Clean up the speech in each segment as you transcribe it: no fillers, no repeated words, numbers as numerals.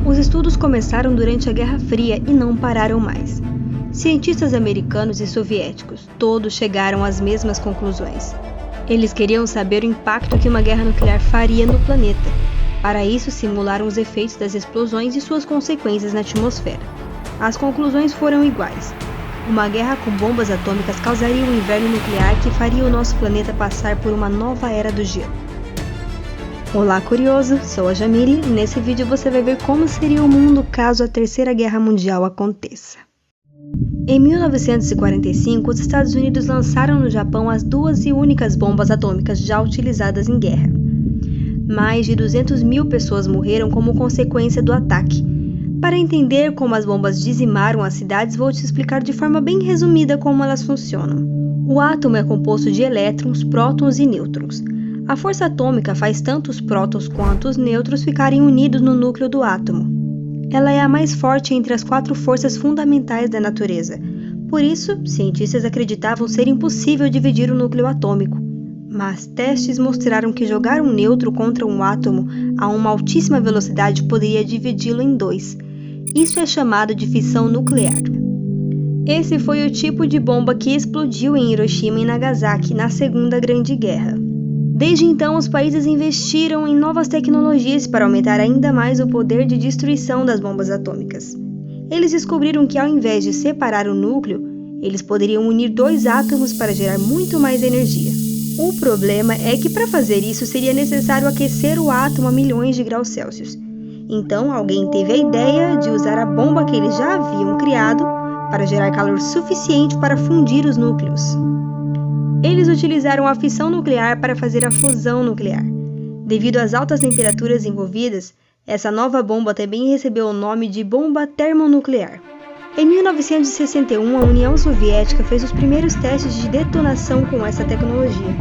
Os estudos começaram durante a Guerra Fria e não pararam mais. Cientistas americanos e soviéticos, todos chegaram às mesmas conclusões. Eles queriam saber o impacto que uma guerra nuclear faria no planeta. Para isso, simularam os efeitos das explosões e suas consequências na atmosfera. As conclusões foram iguais. Uma guerra com bombas atômicas causaria um inverno nuclear que faria o nosso planeta passar por uma nova era do gelo. Olá, curioso! Sou a Jamile e nesse vídeo você vai ver como seria o mundo caso a Terceira Guerra Mundial aconteça. Em 1945, os Estados Unidos lançaram no Japão as duas e únicas bombas atômicas já utilizadas em guerra. Mais de 200 mil pessoas morreram como consequência do ataque. Para entender como as bombas dizimaram as cidades, vou te explicar de forma bem resumida como elas funcionam. O átomo é composto de elétrons, prótons e nêutrons. A força atômica faz tanto os prótons quanto os nêutrons ficarem unidos no núcleo do átomo. Ela é a mais forte entre as 4 forças fundamentais da natureza. Por isso, cientistas acreditavam ser impossível dividir o núcleo atômico. Mas testes mostraram que jogar um nêutron contra um átomo a uma altíssima velocidade poderia dividi-lo em 2. Isso é chamado de fissão nuclear. Esse foi o tipo de bomba que explodiu em Hiroshima e Nagasaki na Segunda Grande Guerra. Desde então, os países investiram em novas tecnologias para aumentar ainda mais o poder de destruição das bombas atômicas. Eles descobriram que ao invés de separar o núcleo, eles poderiam unir 2 átomos para gerar muito mais energia. O problema é que para fazer isso seria necessário aquecer o átomo a milhões de graus Celsius. Então, alguém teve a ideia de usar a bomba que eles já haviam criado para gerar calor suficiente para fundir os núcleos. Eles utilizaram a fissão nuclear para fazer a fusão nuclear. Devido às altas temperaturas envolvidas, essa nova bomba também recebeu o nome de bomba termonuclear. Em 1961, a União Soviética fez os primeiros testes de detonação com essa tecnologia.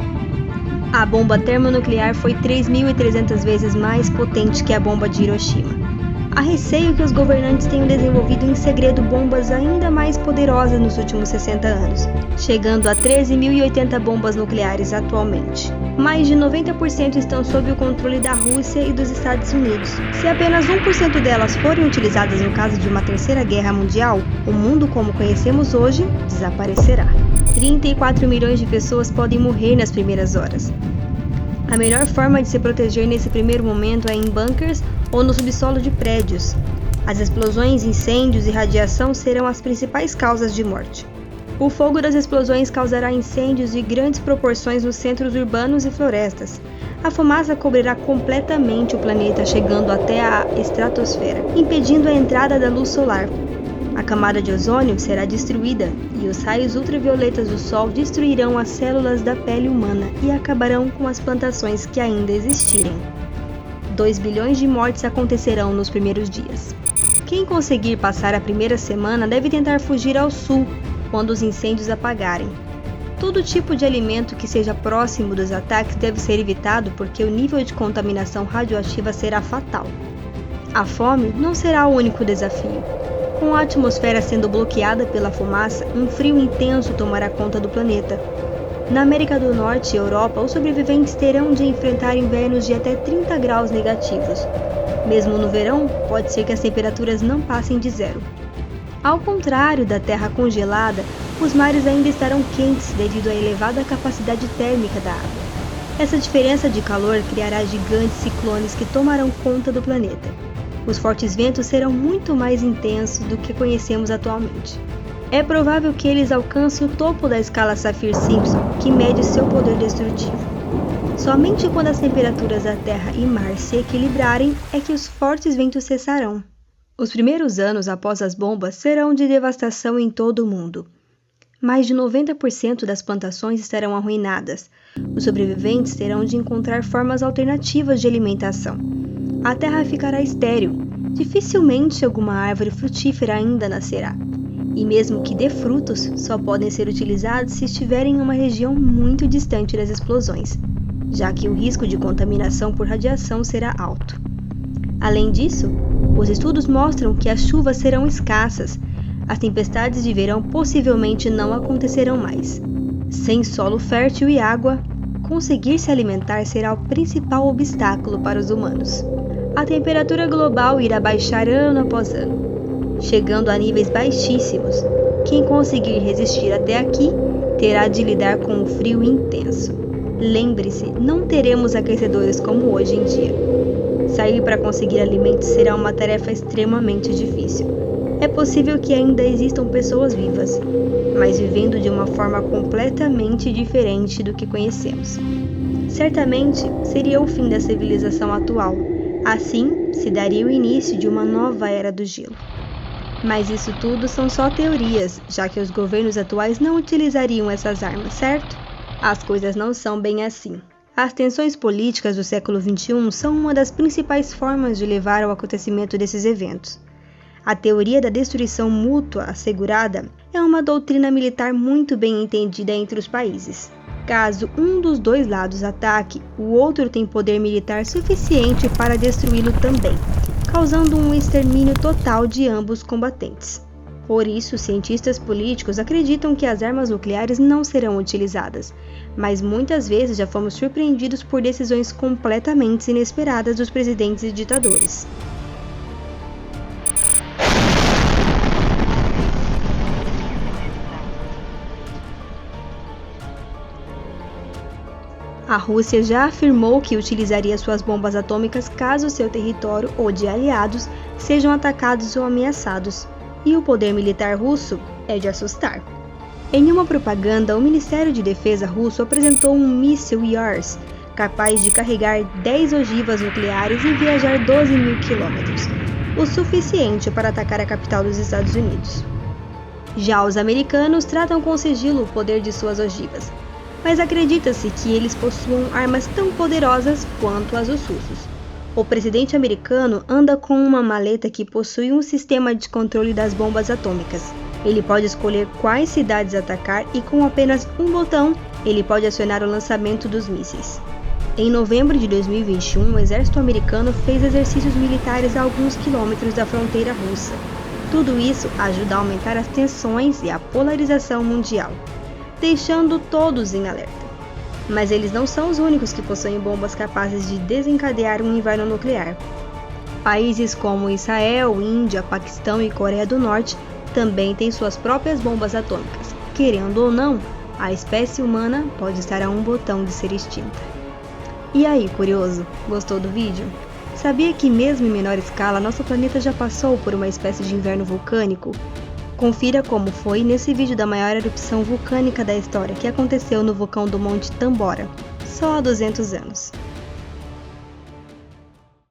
A bomba termonuclear foi 3.300 vezes mais potente que a bomba de Hiroshima. Há receio que os governantes tenham desenvolvido em segredo bombas ainda mais poderosas nos últimos 60 anos, chegando a 13.080 bombas nucleares atualmente. Mais de 90% estão sob o controle da Rússia e dos Estados Unidos. Se apenas 1% delas forem utilizadas no caso de uma terceira guerra mundial, o mundo como conhecemos hoje desaparecerá. 34 milhões de pessoas podem morrer nas primeiras horas. A melhor forma de se proteger nesse primeiro momento é em bunkers ou no subsolo de prédios. As explosões, incêndios e radiação serão as principais causas de morte. O fogo das explosões causará incêndios de grandes proporções nos centros urbanos e florestas. A fumaça cobrirá completamente o planeta, chegando até a estratosfera, impedindo a entrada da luz solar. A camada de ozônio será destruída e os raios ultravioletas do Sol destruirão as células da pele humana e acabarão com as plantações que ainda existirem. 2 bilhões de mortes acontecerão nos primeiros dias. Quem conseguir passar a primeira semana deve tentar fugir ao sul, quando os incêndios apagarem. Todo tipo de alimento que seja próximo dos ataques deve ser evitado porque o nível de contaminação radioativa será fatal. A fome não será o único desafio. Com a atmosfera sendo bloqueada pela fumaça, um frio intenso tomará conta do planeta. Na América do Norte e Europa, os sobreviventes terão de enfrentar invernos de até 30 graus negativos. Mesmo no verão, pode ser que as temperaturas não passem de 0. Ao contrário da Terra congelada, os mares ainda estarão quentes devido à elevada capacidade térmica da água. Essa diferença de calor criará gigantes ciclones que tomarão conta do planeta. Os fortes ventos serão muito mais intensos do que conhecemos atualmente. É provável que eles alcancem o topo da escala Saffir-Simpson, que mede seu poder destrutivo. Somente quando as temperaturas da Terra e mar se equilibrarem é que os fortes ventos cessarão. Os primeiros anos após as bombas serão de devastação em todo o mundo. Mais de 90% das plantações estarão arruinadas. Os sobreviventes terão de encontrar formas alternativas de alimentação. A terra ficará estéril. Dificilmente alguma árvore frutífera ainda nascerá. E mesmo que dê frutos, só podem ser utilizados se estiverem em uma região muito distante das explosões, já que o risco de contaminação por radiação será alto. Além disso, os estudos mostram que as chuvas serão escassas. As tempestades de verão possivelmente não acontecerão mais. Sem solo fértil e água, conseguir se alimentar será o principal obstáculo para os humanos. a temperatura global irá baixar ano após ano, chegando a níveis baixíssimos. Quem conseguir resistir até aqui terá de lidar com o frio intenso. Lembre-se, não teremos aquecedores como hoje em dia. Sair para conseguir alimentos será uma tarefa extremamente difícil. É possível que ainda existam pessoas vivas, mas vivendo de uma forma completamente diferente do que conhecemos. Certamente seria o fim da civilização atual. Assim, se daria o início de uma nova era do gelo. Mas isso tudo são só teorias, já que os governos atuais não utilizariam essas armas, certo? As coisas não são bem assim. As tensões políticas do século XXI são uma das principais formas de levar ao acontecimento desses eventos. A teoria da destruição mútua assegurada é uma doutrina militar muito bem entendida entre os países. Caso um dos dois lados ataque, o outro tem poder militar suficiente para destruí-lo também, causando um extermínio total de ambos combatentes. Por isso, cientistas políticos acreditam que as armas nucleares não serão utilizadas, mas muitas vezes já fomos surpreendidos por decisões completamente inesperadas dos presidentes e ditadores. A Rússia já afirmou que utilizaria suas bombas atômicas caso seu território ou de aliados sejam atacados ou ameaçados, e o poder militar russo é de assustar. Em uma propaganda, o Ministério de Defesa russo apresentou um míssil Yars, capaz de carregar 10 ogivas nucleares e viajar 12.000 quilômetros, o suficiente para atacar a capital dos Estados Unidos. Já os americanos tratam com sigilo o poder de suas ogivas, mas acredita-se que eles possuam armas tão poderosas quanto as dos russos. O presidente americano anda com uma maleta que possui um sistema de controle das bombas atômicas. Ele pode escolher quais cidades atacar e com apenas um botão, ele pode acionar o lançamento dos mísseis. Em novembro de 2021, o exército americano fez exercícios militares a alguns quilômetros da fronteira russa. Tudo isso ajuda a aumentar as tensões e a polarização mundial, deixando todos em alerta. Mas eles não são os únicos que possuem bombas capazes de desencadear um inverno nuclear. Países como Israel, Índia, Paquistão e Coreia do Norte também têm suas próprias bombas atômicas. Querendo ou não, a espécie humana pode estar a um botão de ser extinta. E aí, curioso? Gostou do vídeo? Sabia que mesmo em menor escala, nosso planeta já passou por uma espécie de inverno vulcânico? Confira como foi nesse vídeo da maior erupção vulcânica da história que aconteceu no vulcão do Monte Tambora, só há 200 anos.